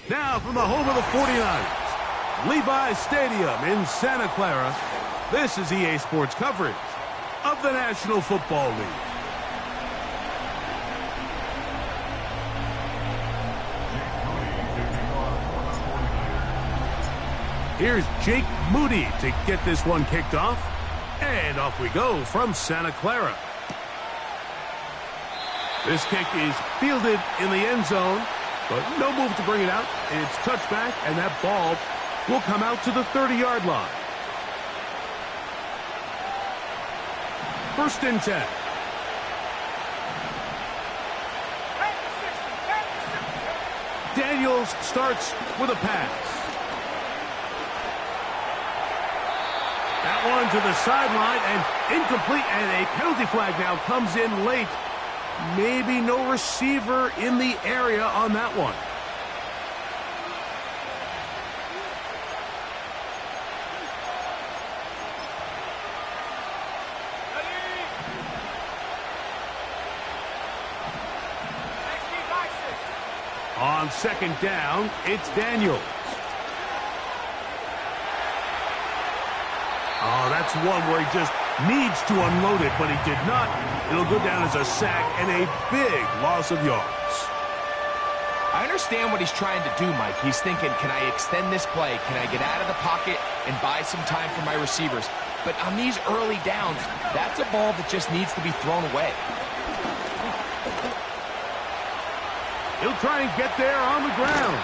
Now from the home of the 49ers, Levi's Stadium in Santa Clara, this is EA Sports coverage of the National Football League. Here's Jake Moody to get this one kicked off. And off we go from Santa Clara. This kick is fielded in the end zone, but no move to bring it out. It's touchback, and that ball will come out to the 30-yard line. 1st and 10. Daniels starts with a pass. That one to the sideline and incomplete, and a penalty flag now comes in late. Maybe no receiver in the area on that one. On 2nd down, it's Daniels. Oh, that's one where he just needs to unload it, but he did not. It'll go down as a sack and a big loss of yards. I understand what he's trying to do, Mike. He's thinking, can I extend this play? Can I get out of the pocket and buy some time for my receivers? But on these early downs, that's a ball that just needs to be thrown away. He'll try and get there on the ground.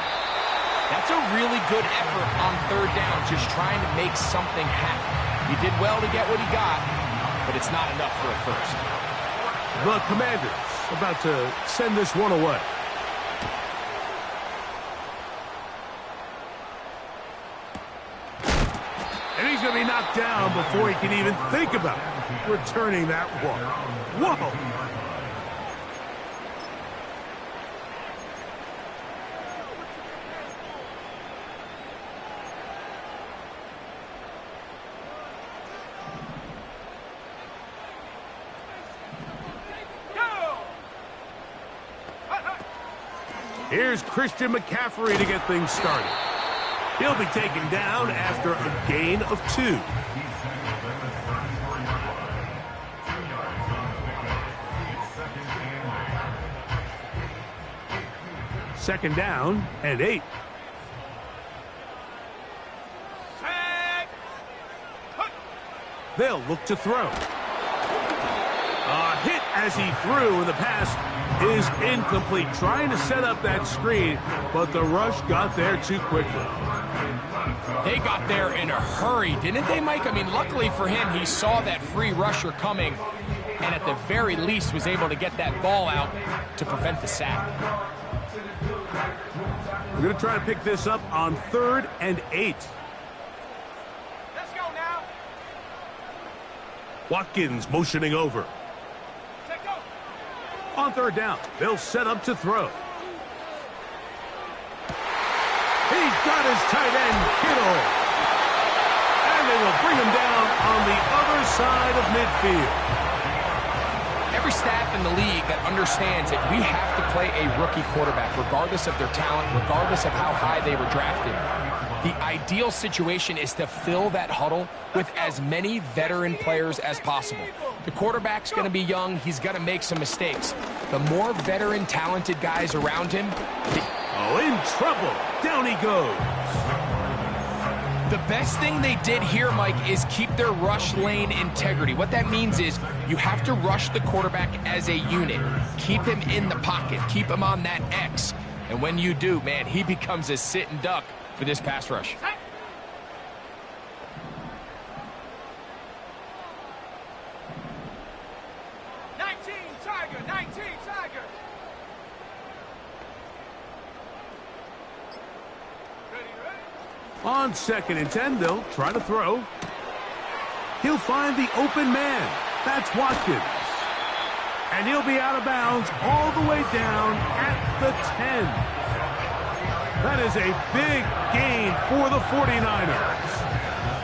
That's a really good effort on 3rd down, just trying to make something happen. He did well to get what he got, but it's not enough for a first. The Commanders about to send this one away. And he's going to be knocked down before he can even think about returning that one. Whoa! Here's Christian McCaffrey to get things started. He'll be taken down after a gain of 2. Second down and 8. They'll look to throw. A hit as he threw, and the pass is incomplete. Trying to set up that screen, but the rush got there too quickly. They got there in a hurry, didn't they, Mike? I mean, luckily for him, he saw that free rusher coming, and at the very least was able to get that ball out to prevent the sack. We're going to try to pick this up on 3rd and 8. Let's go now. Watkins motioning over. On 3rd down, they'll set up to throw. He's got his tight end, Kittle. And they will bring him down on the other side of midfield. Every staff in the league that understands that we have to play a rookie quarterback, regardless of their talent, regardless of how high they were drafted. The ideal situation is to fill that huddle with as many veteran players as possible. The quarterback's going to be young. He's going to make some mistakes. The more veteran, talented guys around him... Oh, in trouble. Down he goes. The best thing they did here, Mike, is keep their rush lane integrity. What that means is you have to rush the quarterback as a unit. Keep him in the pocket. Keep him on that X. And when you do, man, he becomes a sitting duck for this pass rush. On 2nd and 10, they'll try to throw. He'll find the open man. That's Watkins. And he'll be out of bounds all the way down at the 10. That is a big gain for the 49ers.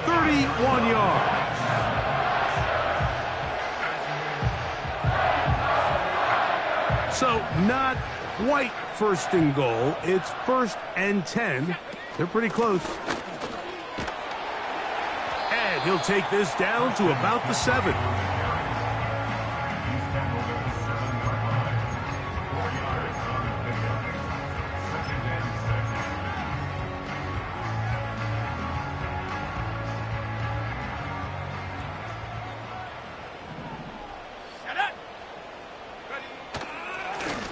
31 yards. So not quite first and goal. It's 1st and 10. They're pretty close. And he'll take this down to about the 7.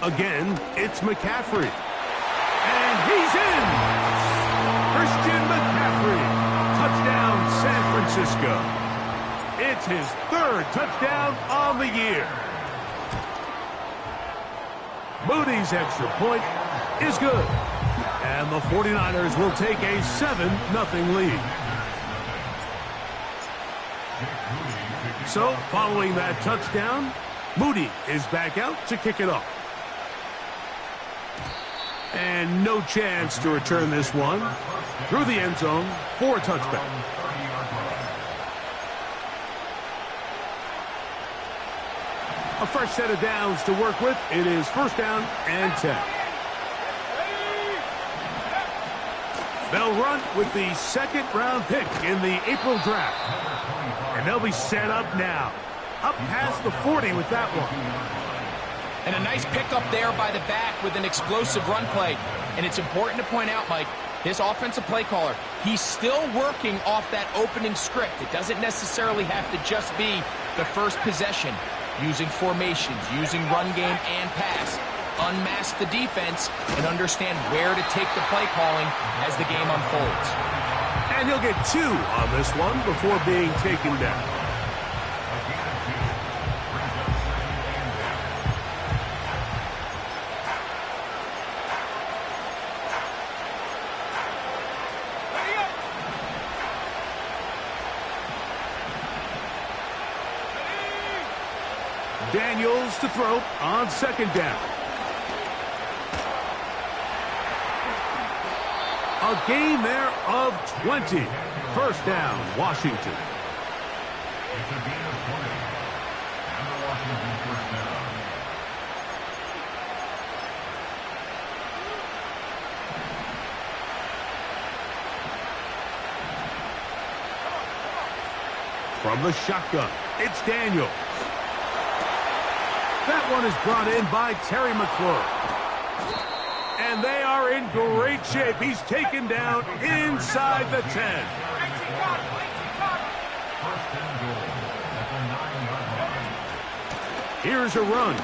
Again, it's McCaffrey. And he's in! Christian McCaffrey. Touchdown, San Francisco. It's his 3rd touchdown on the year. Moody's extra point is good. And the 49ers will take a 7-0 lead. So, following that touchdown, Moody is back out to kick it off. And no chance to return this one through the end zone for a touchback. A fresh set of downs to work with. It is 1st down and 10. They'll run with the 2nd-round pick in the April draft. And they'll be set up now. Up past the 40 with that one. And a nice pickup there by the back with an explosive run play. And it's important to point out, Mike, his offensive play caller, he's still working off that opening script. It doesn't necessarily have to just be the first possession. Using formations, using run game and pass. Unmask the defense and understand where to take the play calling as the game unfolds. And he'll get 2 on this one before being taken down. Daniels to throw on 2nd down. A gain there of 20. 1st down, Washington. From the shotgun, it's Daniels. That one is brought in by Terry McLaurin. And they are in great shape. He's taken down inside the 10. Here's a run.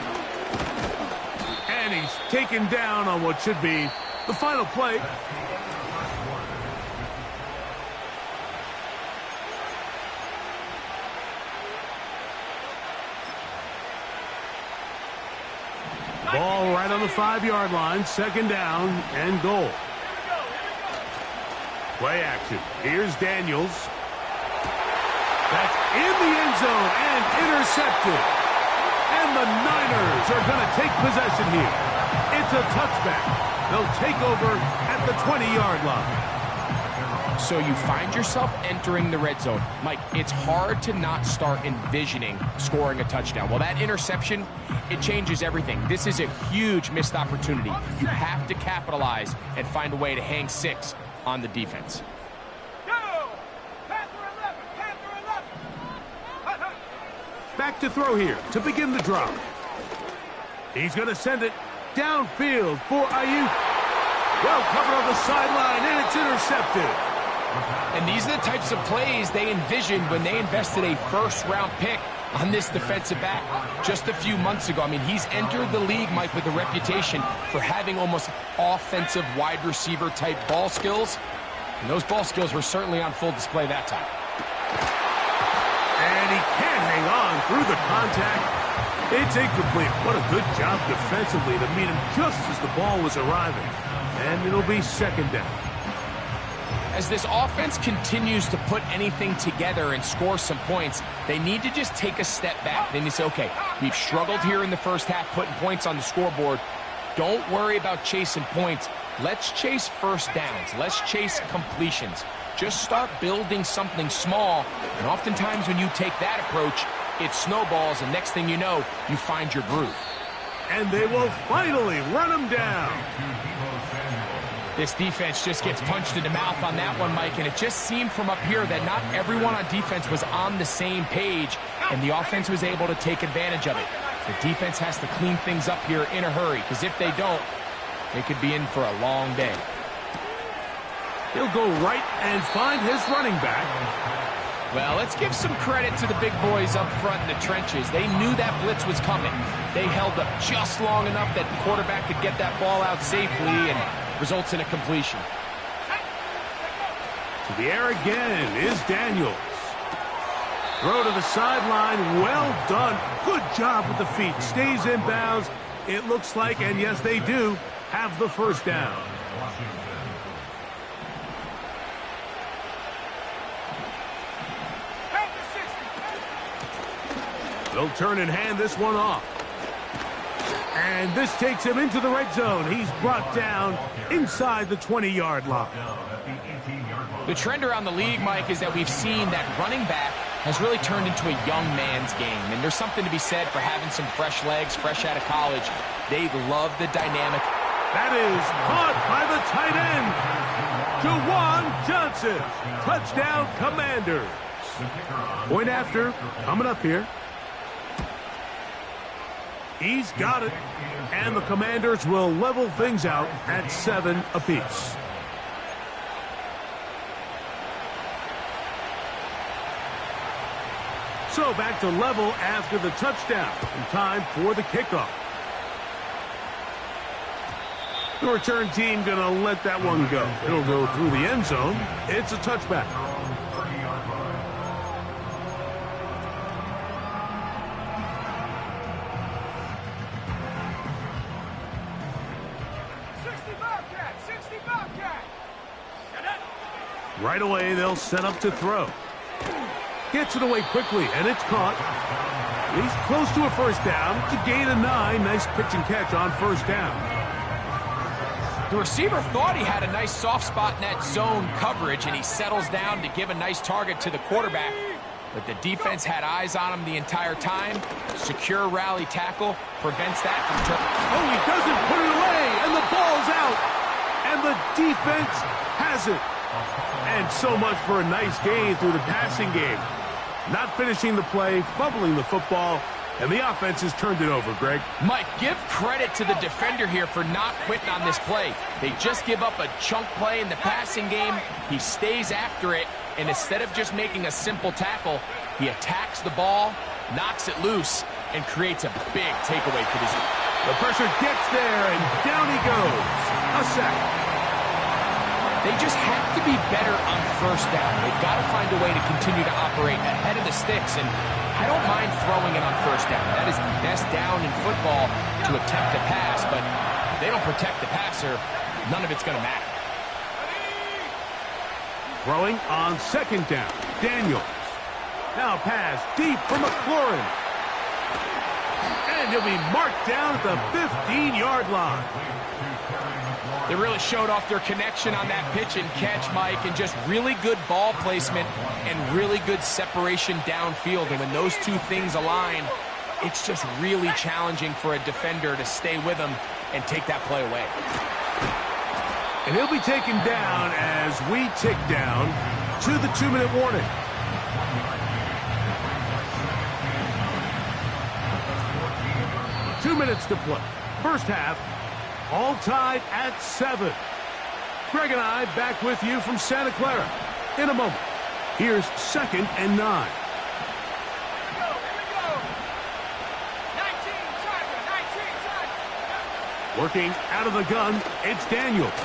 And he's taken down on what should be the final play. Ball right on the 5-yard line, 2nd down and goal. Play action. Here's Daniels. That's in the end zone and intercepted. And the Niners are going to take possession here. It's a touchback. They'll take over at the 20-yard line. So you find yourself entering the red zone. Mike, it's hard to not start envisioning scoring a touchdown. Well, that interception, it changes everything. This is a huge missed opportunity. You have to capitalize and find a way to hang 6 on the defense. Back to throw here to begin the drive. He's going to send it downfield for Ayuk. Well covered on the sideline, and it's intercepted. And these are the types of plays they envisioned when they invested a 1st-round pick on this defensive back just a few months ago. I mean, he's entered the league, Mike, with a reputation for having almost offensive wide receiver type ball skills. And those ball skills were certainly on full display that time. And he can't hang on through the contact. It's incomplete. What a good job defensively to meet him just as the ball was arriving. And it'll be 2nd down. As this offense continues to put anything together and score some points, they need to just take a step back. They need to say, okay, we've struggled here in the first half, putting points on the scoreboard. Don't worry about chasing points. Let's chase 1st downs. Let's chase completions. Just start building something small. And oftentimes when you take that approach, it snowballs, and next thing you know, you find your groove. And they will finally run him down. This defense just gets punched in the mouth on that one, Mike, and it just seemed from up here that not everyone on defense was on the same page, and the offense was able to take advantage of it. The defense has to clean things up here in a hurry, because if they don't, they could be in for a long day. He'll go right and find his running back. Well, let's give some credit to the big boys up front in the trenches. They knew that blitz was coming. They held up just long enough that the quarterback could get that ball out safely and results in a completion. To the air again is Daniels. Throw to the sideline. Well done. Good job with the feet. Stays in bounds. It looks like, and yes, they do, have the first down. They'll turn and hand this one off. And this takes him into the red zone. He's brought down inside the 20-yard line. The trend around the league, Mike, is that we've seen that running back has really turned into a young man's game. And there's something to be said for having some fresh legs, fresh out of college. They love the dynamic. That is caught by the tight end. Juwan Johnson. Touchdown, Commanders. Point after, coming up here. He's got it. And the Commanders will level things out at 7 apiece. So back to level after the touchdown. And time for the kickoff. The return team going to let that one go. It'll go through the end zone. It's a touchback. Right away, they'll set up to throw. Gets it away quickly, and it's caught. He's close to a first down to gain a 9. Nice pitch and catch on first down. The receiver thought he had a nice soft spot in that zone coverage, and he settles down to give a nice target to the quarterback. But the defense had eyes on him the entire time. Secure rally tackle prevents that from turning. Oh, he doesn't put it away, and the ball's out. And the defense has it. And so much for a nice gain through the passing game. Not finishing the play, fumbling the football, and the offense has turned it over, Greg. Mike, give credit to the defender here for not quitting on this play. They just give up a chunk play in the passing game. He stays after it, and instead of just making a simple tackle, he attacks the ball, knocks it loose, and creates a big takeaway for this. The pressure gets there, and down he goes. A sack. They just have to be better on first down. They've got to find a way to continue to operate ahead of the sticks, and I don't mind throwing it on first down. That is the best down in football to attempt a pass, but if they don't protect the passer, none of it's going to matter. Throwing on second down, Daniels. Now pass deep for McLaurin. And he'll be marked down at the 15-yard line. They really showed off their connection on that pitch and catch, Mike, and just really good ball placement and really good separation downfield. And when those two things align, it's just really challenging for a defender to stay with them and take that play away. And he'll be taken down as we tick down to the 2-minute warning. Two minutes to play. First half. All tied at 7. Greg and I back with you from Santa Clara in a moment. Here's 2nd and 9. Here we go. 19, Tiger. Working out of the gun, it's Daniels.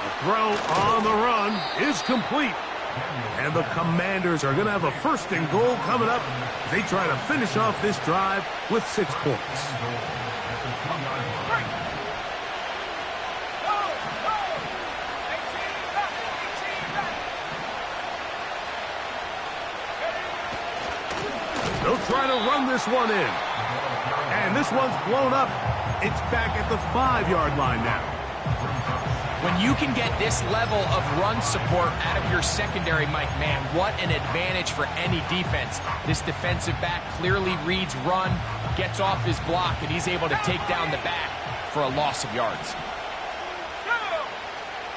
The throw on the run is complete. And the Commanders are going to have a 1st and goal coming up. They try to finish off this drive with 6 points. They'll try to run this one in. And this one's blown up. It's back at the 5-yard line now. When you can get this level of run support out of your secondary, Mike, man, what an advantage for any defense. This defensive back clearly reads run, gets off his block, and he's able to take down the back for a loss of yards.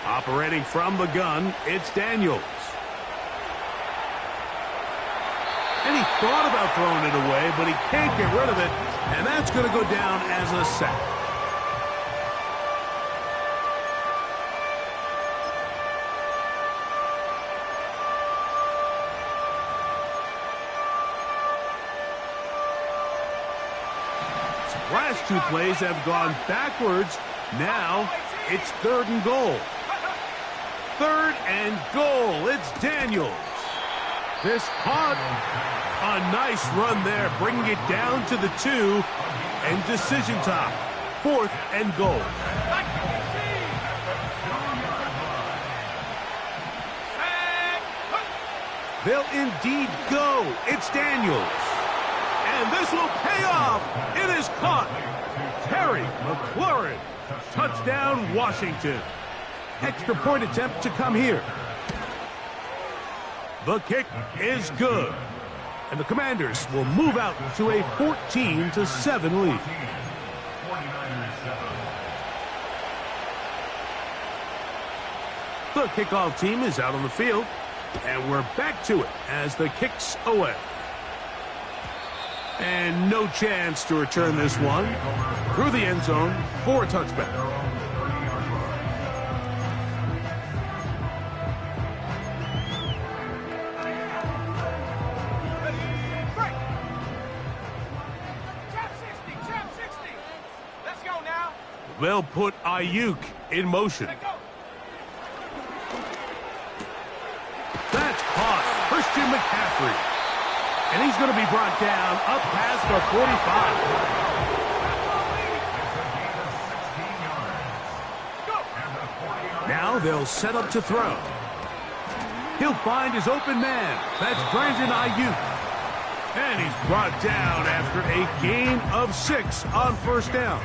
Operating from the gun, it's Daniels. And he thought about throwing it away, but he can't get rid of it, and that's going to go down as a sack. Last two plays have gone backwards. Now it's 3rd and goal. 3rd and goal. It's Daniels. This caught. A nice run there, bringing it down to the 2 and decision time. 4th and goal. They'll indeed go. It's Daniels. And this will pay off. It is caught. Terry McLaurin. Touchdown, Washington. Extra point attempt to come here. The kick is good. And the Commanders will move out to a 14-7 lead. The kickoff team is out on the field. And we're back to it as the kick's away. And no chance to return this one through the end zone for a touchback. Trap 60. Let's go now. They'll put Ayuk in motion. That's caught. Christian McCaffrey. And he's going to be brought down up past the 45. Now they'll set up to throw. He'll find his open man. That's Brandon Ayuk. And he's brought down after a gain of 6 on 1st down.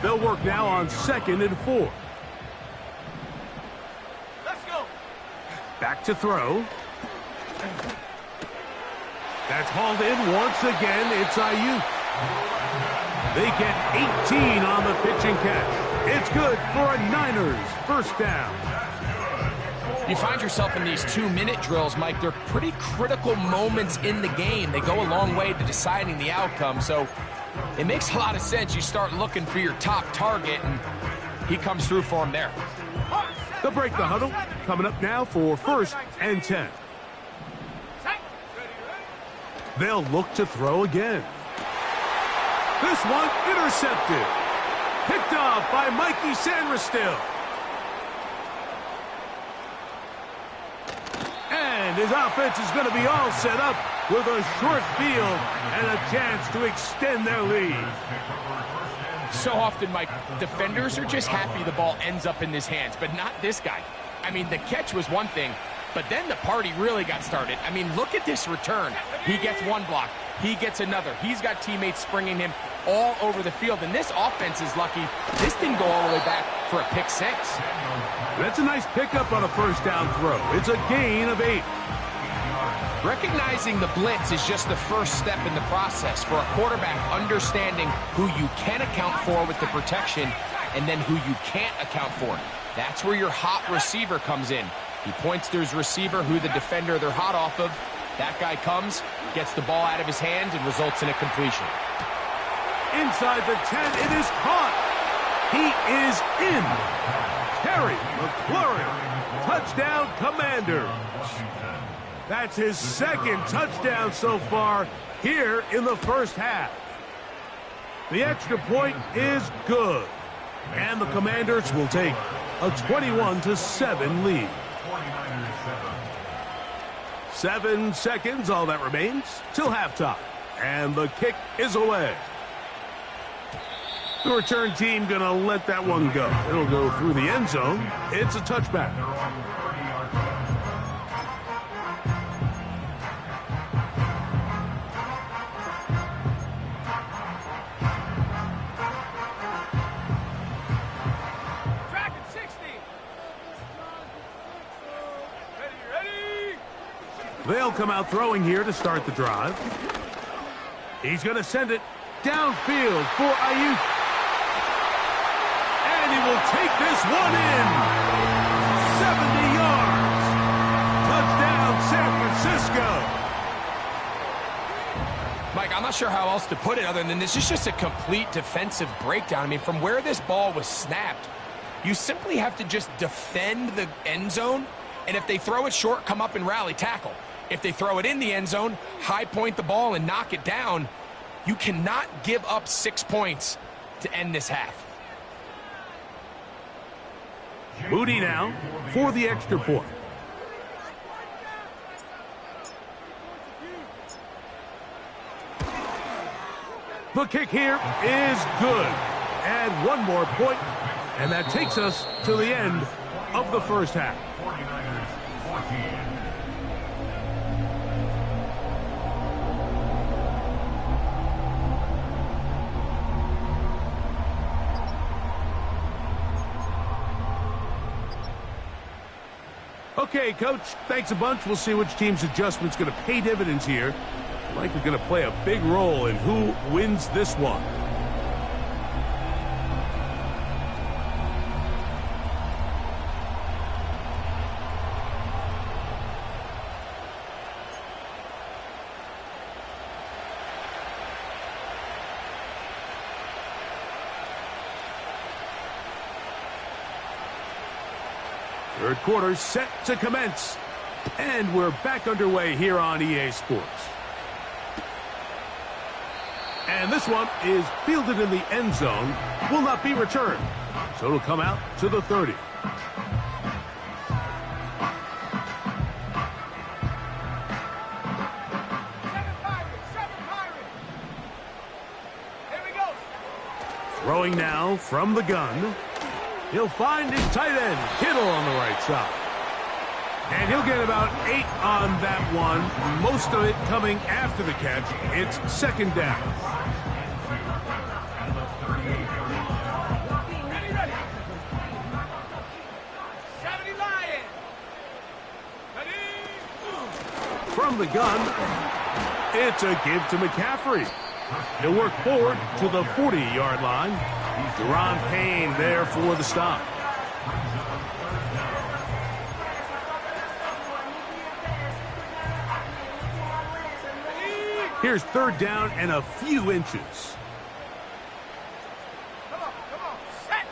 They'll work now on 2nd and 4. Let's go. Back to throw. That's hauled in once again. It's Ayuk. They get 18 on the pitch and catch. It's good for a Niners 1st down. You find yourself in these 2-minute drills, Mike. They're pretty critical moments in the game. They go a long way to deciding the outcome. So it makes a lot of sense. You start looking for your top target, and he comes through for him there. They'll break the huddle. Coming up now for 1st and 10. They'll look to throw again. This one intercepted. Picked off by Mikey Sanderstill. And his offense is going to be all set up with a short field and a chance to extend their lead. So often, Mike, defenders are just happy the ball ends up in his hands, but not this guy. I mean, the catch was one thing, but then the party really got started. I mean, look at this return. He gets one block. He gets another. He's got teammates springing him all over the field, and this offense is lucky. This didn't go all the way back for a pick 6. That's a nice pickup on a 1st down throw. It's a gain of 8. Recognizing the blitz is just the first step in the process for a quarterback understanding who you can account for with the protection and then who you can't account for. That's where your hot receiver comes in. He points to his receiver, who the defender they're hot off of. That guy comes, gets the ball out of his hands, and results in a completion. Inside the 10, it is caught. He is in. Terry McLaurin, touchdown Commanders. That's his 2nd touchdown so far here in the 1st half. The extra point is good. And the Commanders will take a 21-7 lead. 7 seconds, all that remains, till halftime. And the kick is away. The return team going to let that one go. It'll go through the end zone. It's a touchback. They'll come out throwing here to start the drive. He's going to send it downfield for Ayuk. And he will take this one in. 70 yards. Touchdown, San Francisco. Mike, I'm not sure how else to put it other than this is just a complete defensive breakdown. I mean, from where this ball was snapped, you simply have to just defend the end zone, and if they throw it short, come up and rally tackle. If they throw it in the end zone, high point the ball and knock it down. You cannot give up 6 points to end this half. Moody now for the extra point. The kick here is good. And one more point, and that takes us to the end of the first half. Okay, Coach, thanks a bunch. We'll see which team's adjustment's going to pay dividends here. Likely going to play a big role in who wins this one. Third quarter set to commence. And we're back underway here on EA Sports. And this one is fielded in the end zone, will not be returned. So it'll come out to the 30. Here we go. Throwing now from the gun. He'll find his tight end, Kittle, on the right side. And he'll get about 8 on that one, most of it coming after the catch. It's second down. Ready. 70 Lion. Ready. From the gun, it's a give to McCaffrey. He'll work forward to the 40-yard line. Deron Payne there for the stop. Here's third down and a few inches. Come on. Set.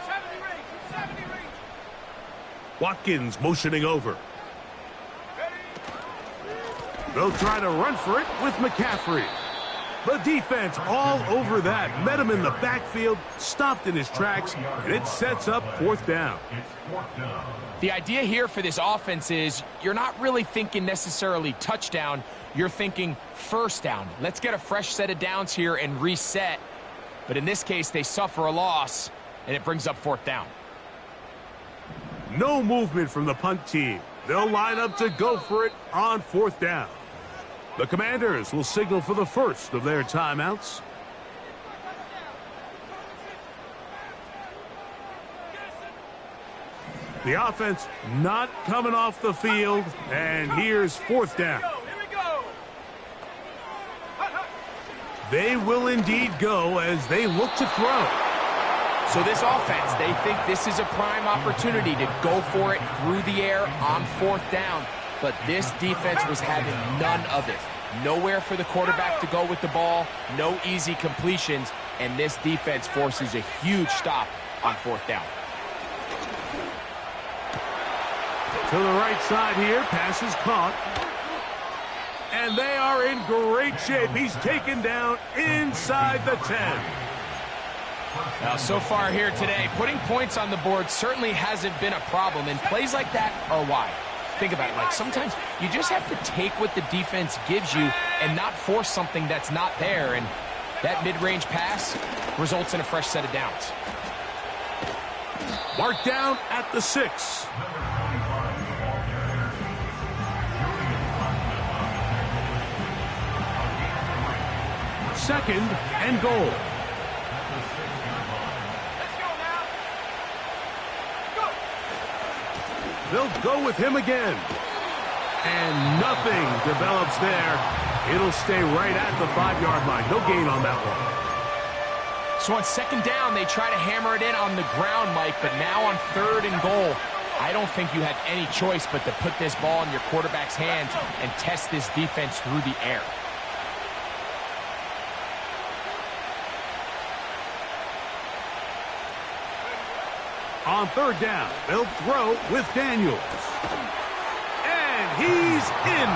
Seventy range. Watkins motioning over. They'll try to run for it with McCaffrey. The defense all over that. Met him in the backfield, stopped in his tracks, and it sets up fourth down. The idea here for this offense is you're not really thinking necessarily touchdown. You're thinking first down. Let's get a fresh set of downs here and reset. But in this case, they suffer a loss, and it brings up fourth down. No movement from the punt team. They'll line up to go for it on fourth down. The Commanders will signal for the first of their timeouts. The offense not coming off the field, and here's fourth down. Here we go. They will indeed go as they look to throw. So this offense, they think this is a prime opportunity to go for it through the air on fourth down. But this defense was having none of it. Nowhere for the quarterback to go with the ball, no easy completions, and this defense forces a huge stop on fourth down. To the right side here, pass is caught. And they are in great shape. He's taken down inside the 10. Now, so far here today, putting points on the board certainly hasn't been a problem, and plays like that are why. Think about it, like sometimes you just have to take what the defense gives you and not force something that's not there, and that mid-range pass results in a fresh set of downs. Marked down at the 6. Second and goal. Let's go now. They'll go with him again. And nothing develops there. It'll stay right at the 5-yard line. No gain on that one. So on second down, they try to hammer it in on the ground, Mike, but now on 3rd and goal, I don't think you have any choice but to put this ball in your quarterback's hands and test this defense through the air. On 3rd down, they'll throw with Daniels. And he's in.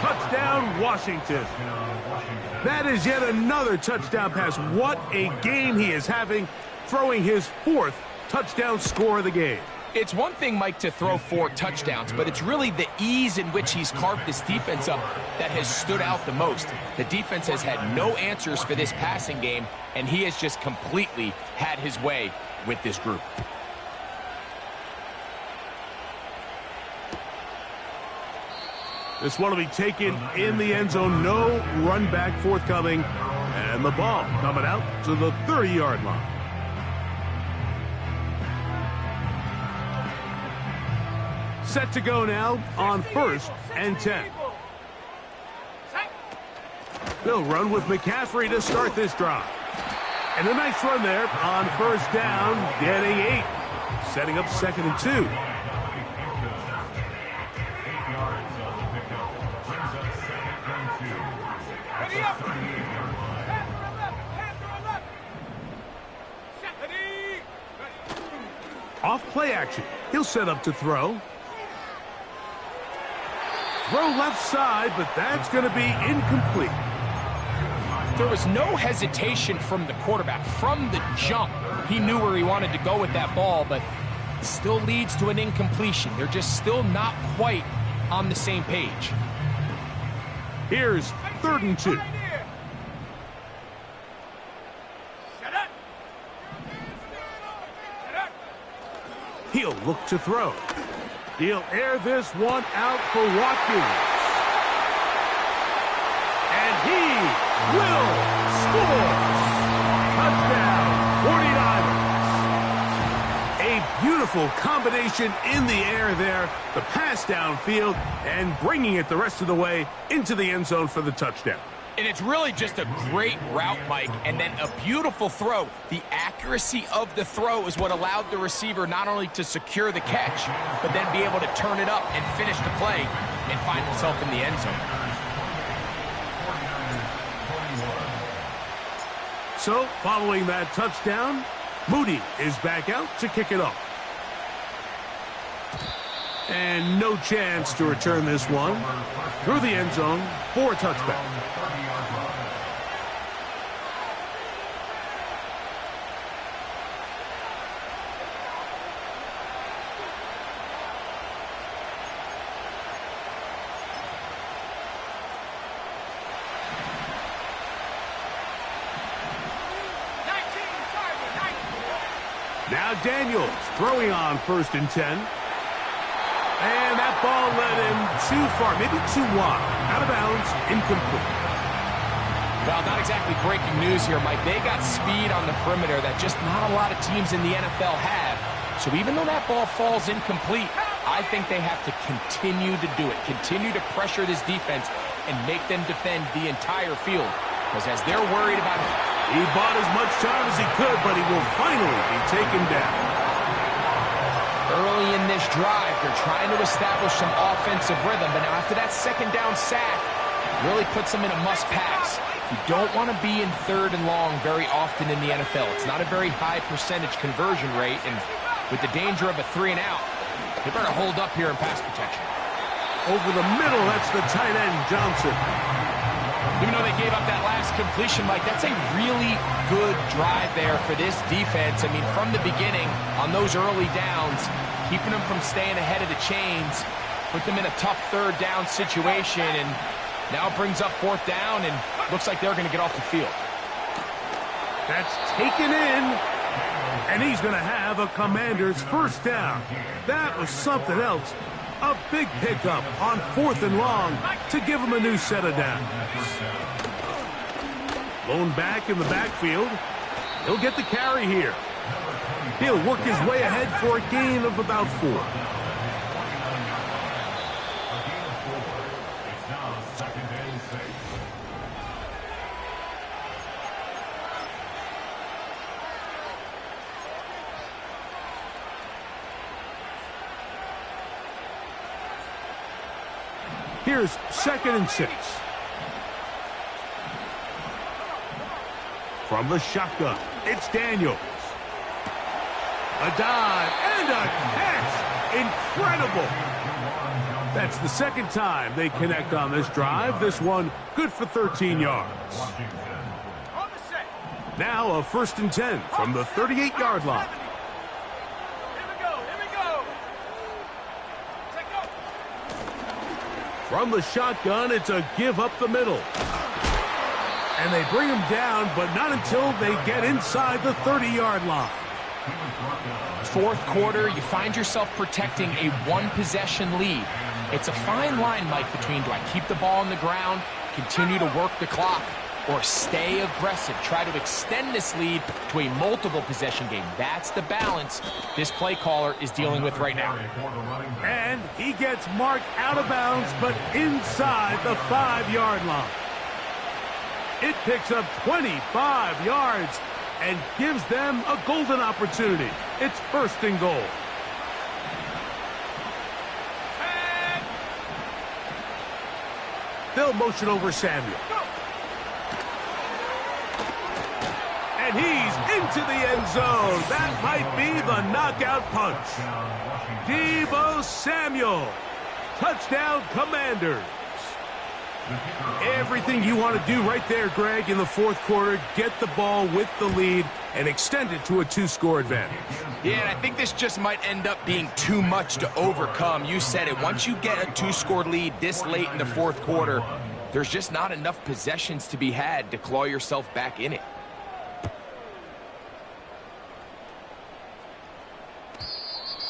Touchdown, Washington. That is yet another touchdown pass. What a game he is having, throwing his 4th touchdown score of the game. It's one thing, Mike, to throw 4 touchdowns, but it's really the ease in which he's carved this defense up that has stood out the most. The defense has had no answers for this passing game, and he has just completely had his way with this group. This one will be taken in the end zone. No run back forthcoming. And the ball coming out to the 30-yard line. Set to go now on 1st and 10. They'll run with McCaffrey to start this drive. And a nice run there on 1st down, getting 8. Setting up 2nd and 2. Ready up. Ready. Off play action. He'll set up to throw. Throw left side, but that's going to be incomplete. There was no hesitation from the quarterback. From the jump, he knew where he wanted to go with that ball, but it still leads to an incompletion. They're just still not quite on the same page. Here's 3rd and 2. He'll look to throw. He'll air this one out for Watkins. And he will score. Touchdown, 49ers. A beautiful combination in the air there. The pass downfield and bringing it the rest of the way into the end zone for the touchdown. And it's really just a great route, Mike, and then a beautiful throw. The accuracy of the throw is what allowed the receiver not only to secure the catch, but then be able to turn it up and finish the play and find himself in the end zone. So, following that touchdown, Moody is back out to kick it off. And no chance to return this one through the end zone for a touchback. Now Daniels throwing on 1st and 10. And that ball led him too far, maybe too wide. Out of bounds, incomplete. Well, not exactly breaking news here, Mike. They got speed on the perimeter that just not a lot of teams in the NFL have. So even though that ball falls incomplete, I think they have to continue to do it. Continue to pressure this defense and make them defend the entire field. Because as they're worried about it, he bought as much time as he could, but he will finally be taken down. Early in this drive, they're trying to establish some offensive rhythm, but now after that 2nd down sack, really puts them in a must-pass. You don't want to be in 3rd and long very often in the NFL. It's not a very high percentage conversion rate, and with the danger of a 3-and-out, they better hold up here in pass protection. Over the middle, that's the tight end, Johnson. Even though they gave up that last completion, Mike, that's a really good drive there for this defense. I mean, from the beginning, on those early downs, keeping them from staying ahead of the chains, put them in a tough 3rd down situation, and now it brings up 4th down, and looks like they're going to get off the field. That's taken in, and he's going to have a Commander's 1st down. That was something else. A big pickup on 4th and long to give him a new set of downs. Blown back in the backfield. He'll get the carry here. He'll work his way ahead for a gain of about 4. Here's 2nd and 6. From the shotgun, it's Daniels. A dive and a catch. Incredible. That's the 2nd time they connect on this drive. This one good for 13 yards. Now a 1st and 10 from the 38-yard line. From the shotgun, it's a give up the middle. And they bring him down, but not until they get inside the 30-yard line. 4th quarter, you find yourself protecting a 1-possession lead. It's a fine line, Mike, between do I keep the ball on the ground, continue to work the clock, or stay aggressive, try to extend this lead to a multiple possession game. That's the balance this play caller is dealing with right now. And he gets marked out of bounds, but inside the 5-yard line. It picks up 25 yards and gives them a golden opportunity. It's 1st and goal. They'll motion over Samuel. And he's into the end zone. That might be the knockout punch. Deebo Samuel. Touchdown, Commanders. Everything you want to do right there, Greg, in the 4th quarter. Get the ball with the lead and extend it to a 2-score advantage. Yeah, and I think this just might end up being too much to overcome. You said it. Once you get a 2-score lead this late in the 4th quarter, there's just not enough possessions to be had to claw yourself back in it.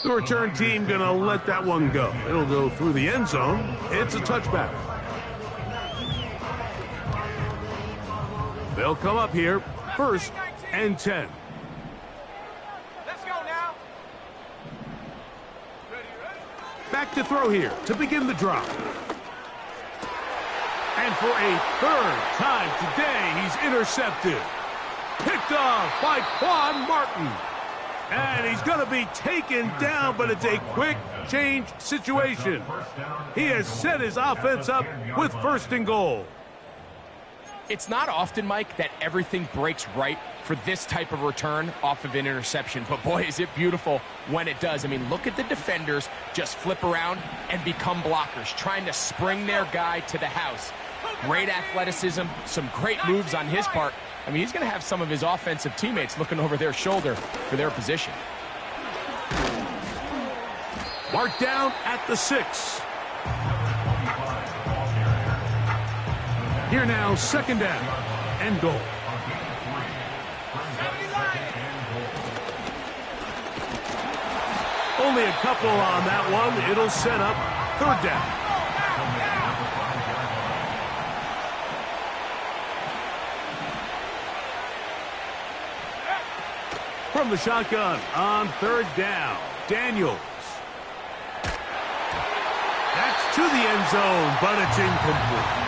The return team going to let that one go. It'll go through the end zone. It's a touchback. They'll come up here, 1st and 10. Let's go now. Back to throw here to begin the drive. And for a 3rd time today, he's intercepted. Picked off by Quan Martin. And he's going to be taken down, but it's a quick change situation. He has set his offense up with 1st and goal. It's not often, Mike, that everything breaks right for this type of return off of an interception. But, boy, is it beautiful when it does. I mean, look at the defenders just flip around and become blockers, trying to spring their guy to the house. Great athleticism, some great moves on his part. I mean, he's going to have some of his offensive teammates looking over their shoulder for their position. Marked down at the 6. Here now, 2nd down and goal. Only a couple on that one. It'll set up 3rd down. From the shotgun on 3rd down, Daniels. That's to the end zone, but it's incomplete.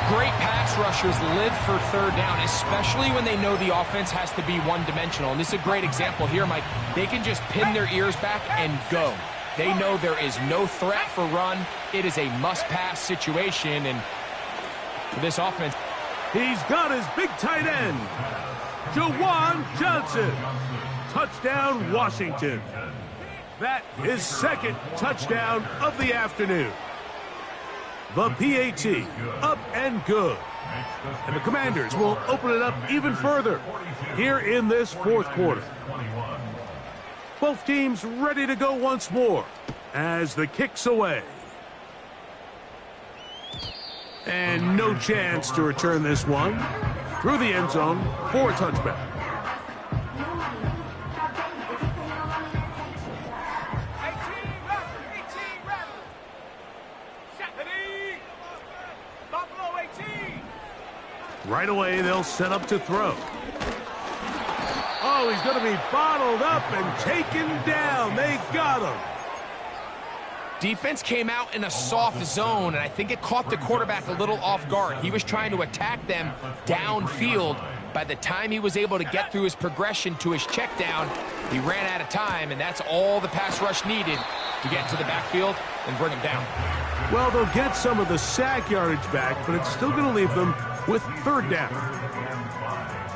Great pass rushers live for 3rd down, especially when they know the offense has to be one-dimensional. And this is a great example here, Mike. They can just pin their ears back and go. They know there is no threat for run. It is a must-pass situation, and for this offense, he's got his big tight end, Jawan Johnson. Touchdown, Washington. That is 2nd touchdown of the afternoon. The PAT up and good. And the Commanders will open it up even further here in this 4th quarter. Both teams ready to go once more as the kick's away. And no chance to return this one through the end zone for a touchback. Right away, they'll set up to throw. Oh, he's going to be bottled up and taken down. They got him. Defense came out in a soft zone, and I think it caught the quarterback a little off guard. He was trying to attack them downfield. By the time he was able to get through his progression to his check down, he ran out of time, and that's all the pass rush needed to get into the backfield and bring him down. Well, they'll get some of the sack yardage back, but it's still going to leave them with third down.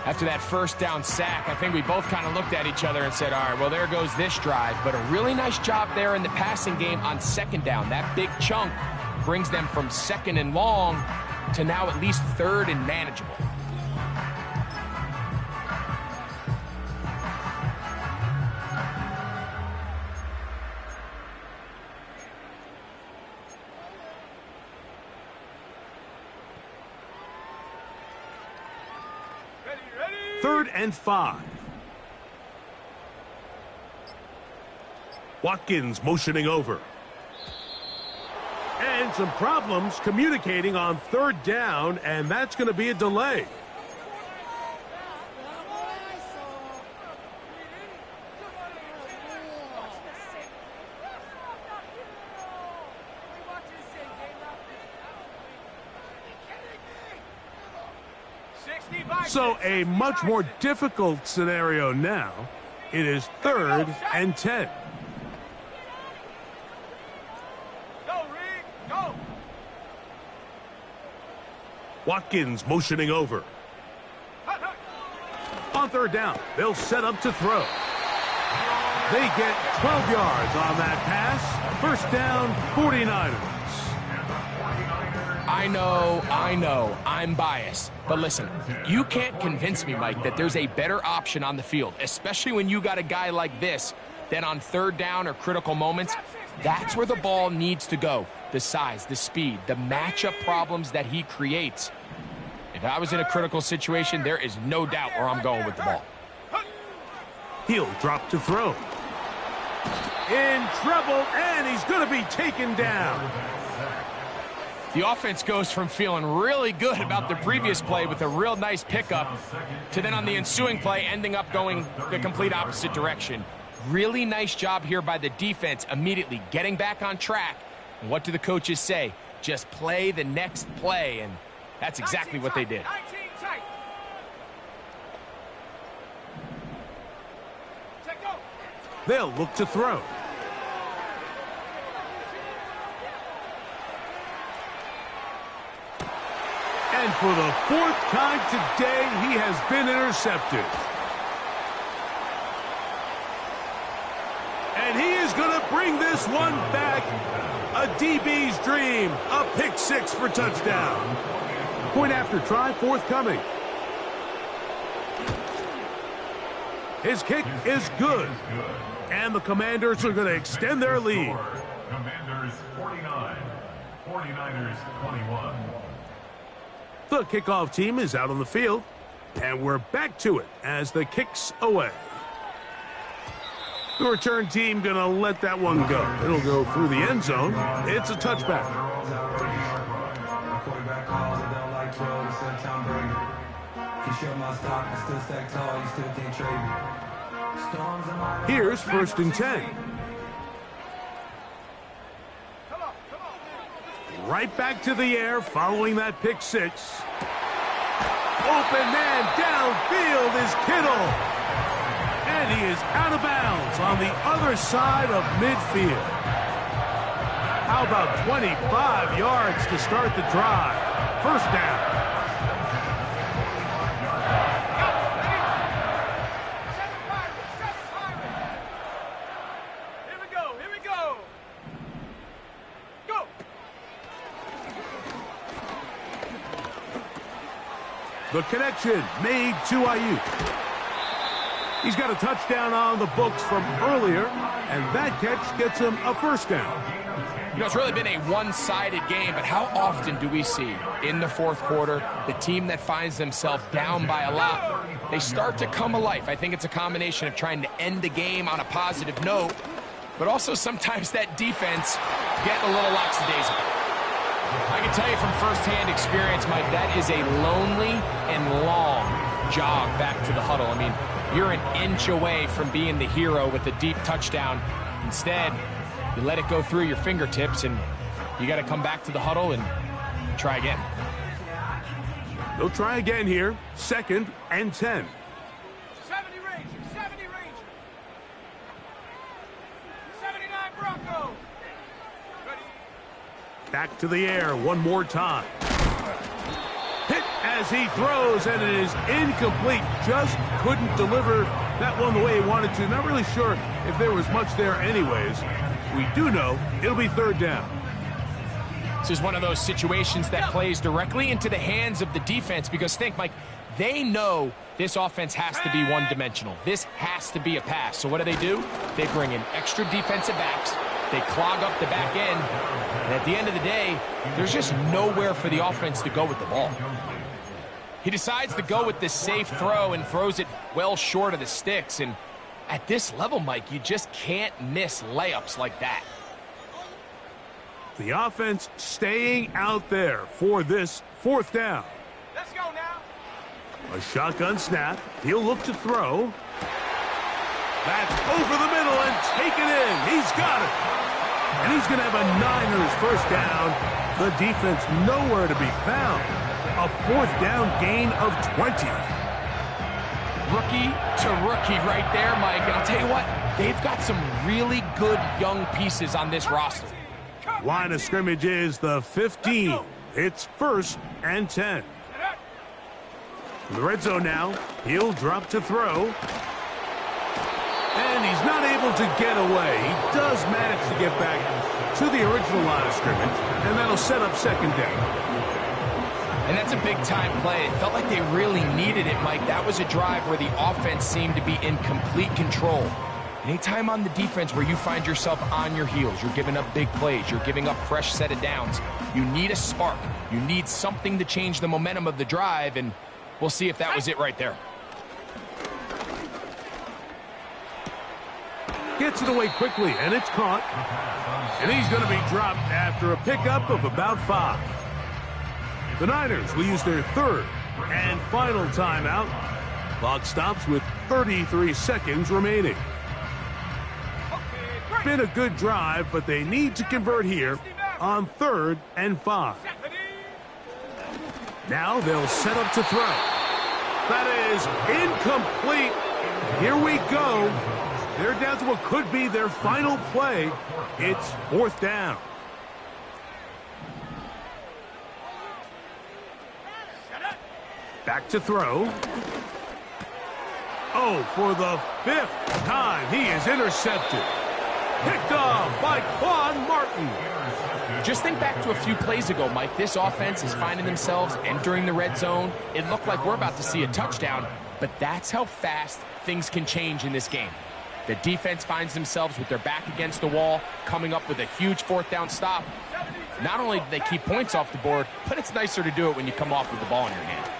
After that first down sack, I think we both kind of looked at each other and said, all right, well, there goes this drive. But a really nice job there in the passing game on second down. That big chunk brings them from second and long to now at least third and manageable. Third and 5. Watkins motioning over. And some problems communicating on third down, and that's going to be a delay. So a much more difficult scenario now. It is third and 10. Watkins motioning over. On third down, they'll set up to throw. They get 12 yards on that pass. First down, 49ers. I know, I'm biased. But listen, you can't convince me, Mike, that there's a better option on the field, especially when you got a guy like this, that on third down or critical moments, that's where the ball needs to go. The size, the speed, the matchup problems that he creates. If I was in a critical situation, there is no doubt where I'm going with the ball. He'll drop to throw. In trouble, and he's going to be taken down. The offense goes from feeling really good about the previous play with a real nice pickup to then on the ensuing play ending up going the complete opposite direction. Really nice job here by the defense immediately getting back on track. And what do the coaches say? Just play the next play, and that's exactly what they did. They'll look to throw. And for the fourth time today, he has been intercepted. And he is going to bring this one back. A DB's dream. A pick six for touchdown. Point after try forthcoming. His kick is good. And the Commanders are going to extend their lead. Commanders 49, 49ers 21. The kickoff team is out on the field, and we're back to it as the kick's away. The return team going to let that one go. It'll go through the end zone. It's a touchback. Here's first and 10. Right back to the air following that pick six. Open man downfield is Kittle. And he is out of bounds on the other side of midfield. How about 25 yards to start the drive? First down. The connection made to Ayuk. He's got a touchdown on the books from earlier, and that catch gets him a first down. You know, it's really been a one-sided game, but how often do we see in the fourth quarter the team that finds themselves down by a lot, they start to come alive. I think it's a combination of trying to end the game on a positive note, but also sometimes that defense getting a little lackadaisical. I can tell you from firsthand experience, Mike, that is a lonely and long jog back to the huddle. I mean, you're an inch away from being the hero with a deep touchdown. Instead, you let it go through your fingertips, and you got to come back to the huddle and try again. They'll try again here. Second and 10. 70 Rangers, 70 Rangers. 79 Broncos. Ready. Back to the air one more time. Hit as he throws, and it is incomplete. Just couldn't deliver that one the way he wanted to. Not really sure if there was much there anyways. We do know it'll be third down. This is one of those situations that plays directly into the hands of the defense because think, Mike, they know this offense has to be one-dimensional. This has to be a pass. So what do? They bring in extra defensive backs. They clog up the back end. And at the end of the day, there's just nowhere for the offense to go with the ball. He decides to go with this safe throw and throws it well short of the sticks. And at this level, Mike, you just can't miss layups like that. The offense staying out there for this fourth down. Let's go now. A shotgun snap. He'll look to throw. That's over the middle and taken in. He's got it. And he's going to have a Niners first down. The defense nowhere to be found. A fourth down gain of 20. Rookie to rookie right there, Mike. And I'll tell you what, they've got some really good young pieces on this roster. Line of scrimmage is the 15. It's 1st and 10. In the red zone now. He'll drop to throw. And he's not able to get away. He does manage to get back to the original line of scrimmage. And that'll set up second down. And that's a big-time play. It felt like they really needed it, Mike. That was a drive where the offense seemed to be in complete control. Anytime on the defense where you find yourself on your heels, you're giving up big plays, you're giving up fresh set of downs, you need a spark. You need something to change the momentum of the drive, and we'll see if that was it right there. Gets it away quickly, and it's caught. And he's going to be dropped after a pickup of about 5. The Niners will use their third and final timeout. Clock stops with 33 seconds remaining. Been a good drive, but they need to convert here on 3rd and 5. Now they'll set up to throw. That is incomplete. Here we go. They're down to what could be their final play. It's 4th down. Back to throw. Oh, for the 5th time, he is intercepted. Picked off by Quan Martin. Just think back to a few plays ago, Mike. This offense is finding themselves entering the red zone. It looked like we're about to see a touchdown, but that's how fast things can change in this game. The defense finds themselves with their back against the wall, coming up with a huge 4th down stop. Not only do they keep points off the board, but it's nicer to do it when you come off with the ball in your hand.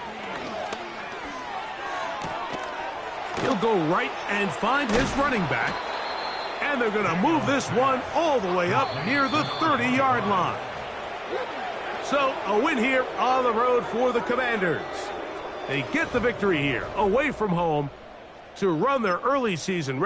He'll go right and find his running back. And they're going to move this one all the way up near the 30-yard line. So a win here on the road for the Commanders. They get the victory here away from home to run their early season